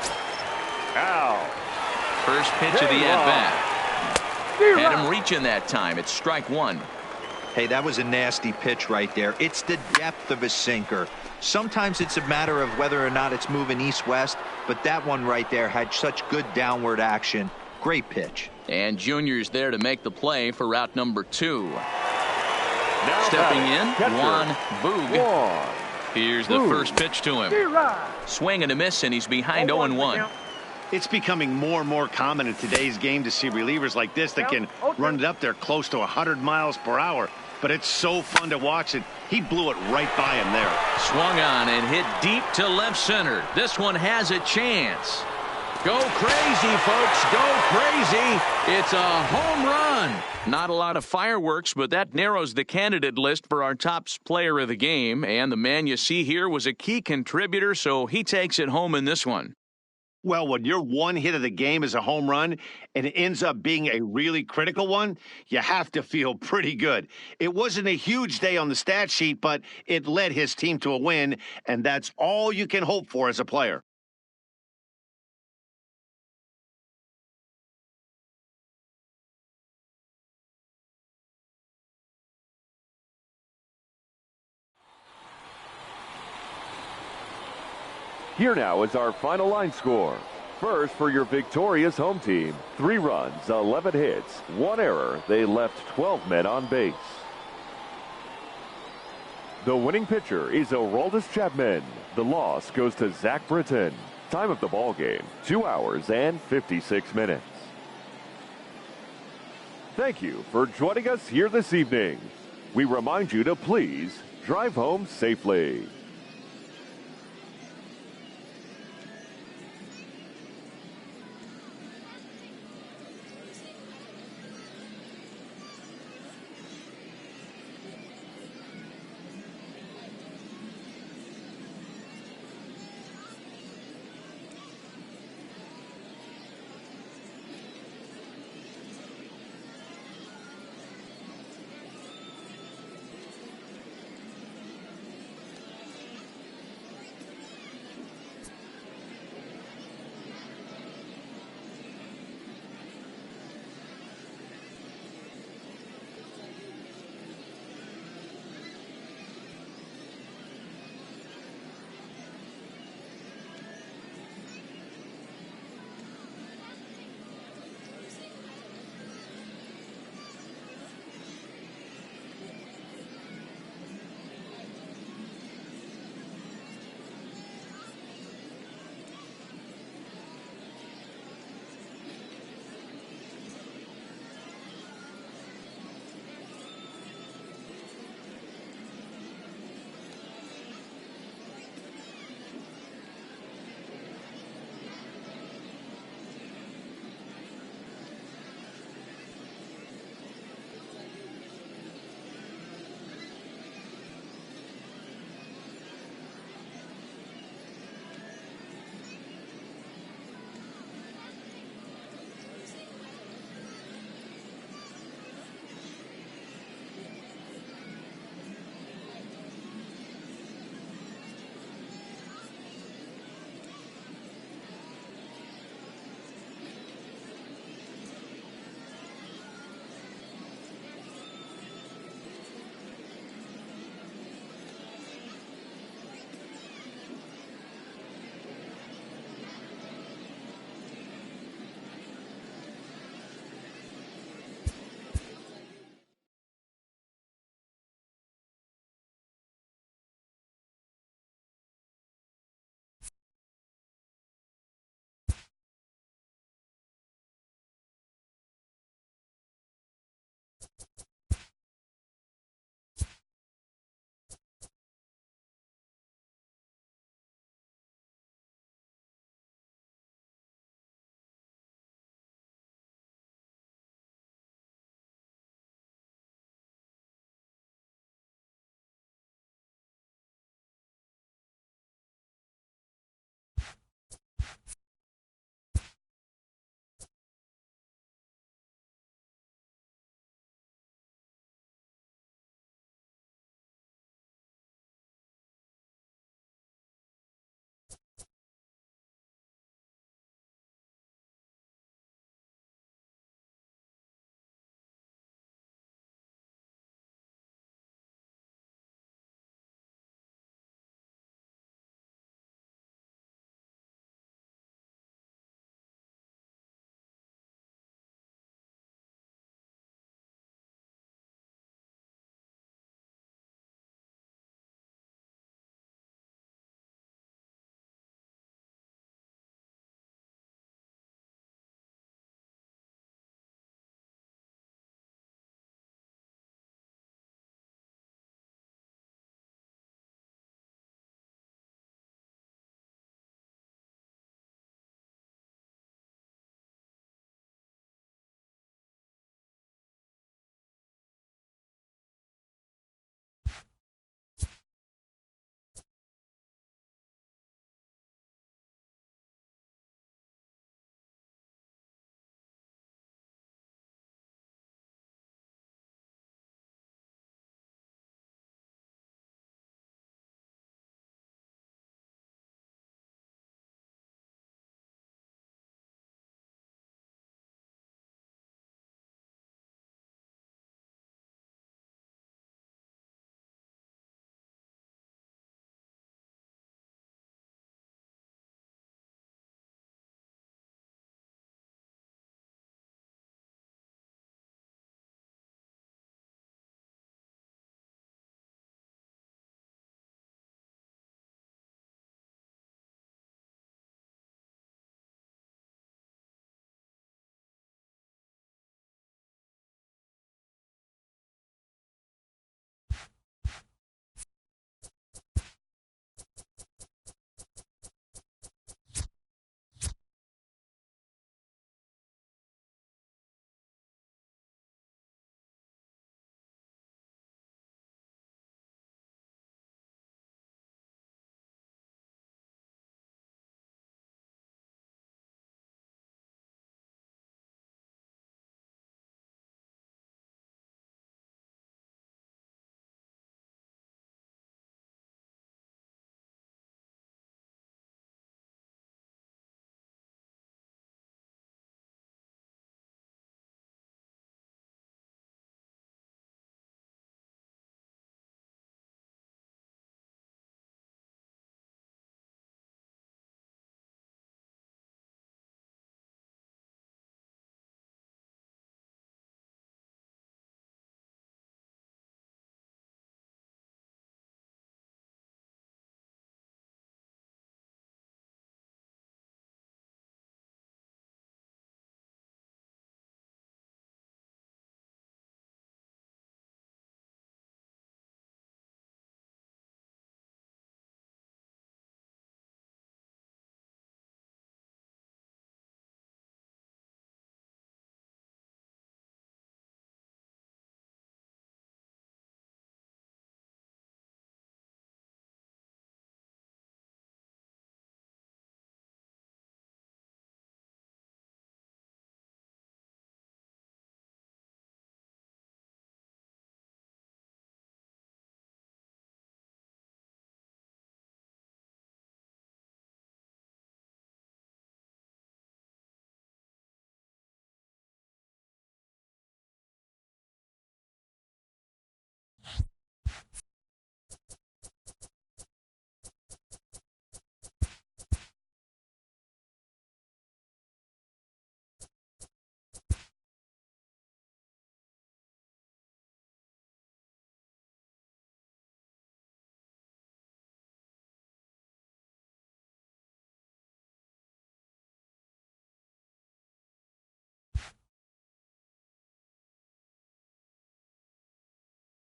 Out. First pitch of the at-bat. Had him reaching that time. It's strike one. Hey, that was a nasty pitch right there. It's the depth of a sinker. Sometimes it's a matter of whether or not it's moving east-west, but that one right there had such good downward action. Great pitch. And Junior's there to make the play for route number 2. Now stepping in, Juan Boog. Juan Here's the first pitch to him. Swing and a miss, and he's behind 0-1. It's becoming more and more common in today's game to see relievers like this that can run it up there close to 100 miles per hour. But it's so fun to watch it. He blew it right by him there. Swung on and hit deep to left center. This one has a chance. Go crazy, folks. Go crazy. It's a home run. Not a lot of fireworks, but that narrows the candidate list for our top player of the game. And the man you see here was a key contributor, so he takes it home in this one. Well, when your one hit of the game is a home run and it ends up being a really critical one, you have to feel pretty good. It wasn't a huge day on the stat sheet, but it led his team to a win, and that's all you can hope for as a player. Here now is our final line score. First, for your victorious home team, 3 runs, 11 hits, 1 error. They left 12 men on base. The winning pitcher is Aroldis Chapman. The loss goes to Zach Britton. Time of the ball game, 2 hours and 56 minutes. Thank you for joining us here this evening. We remind you to please drive home safely.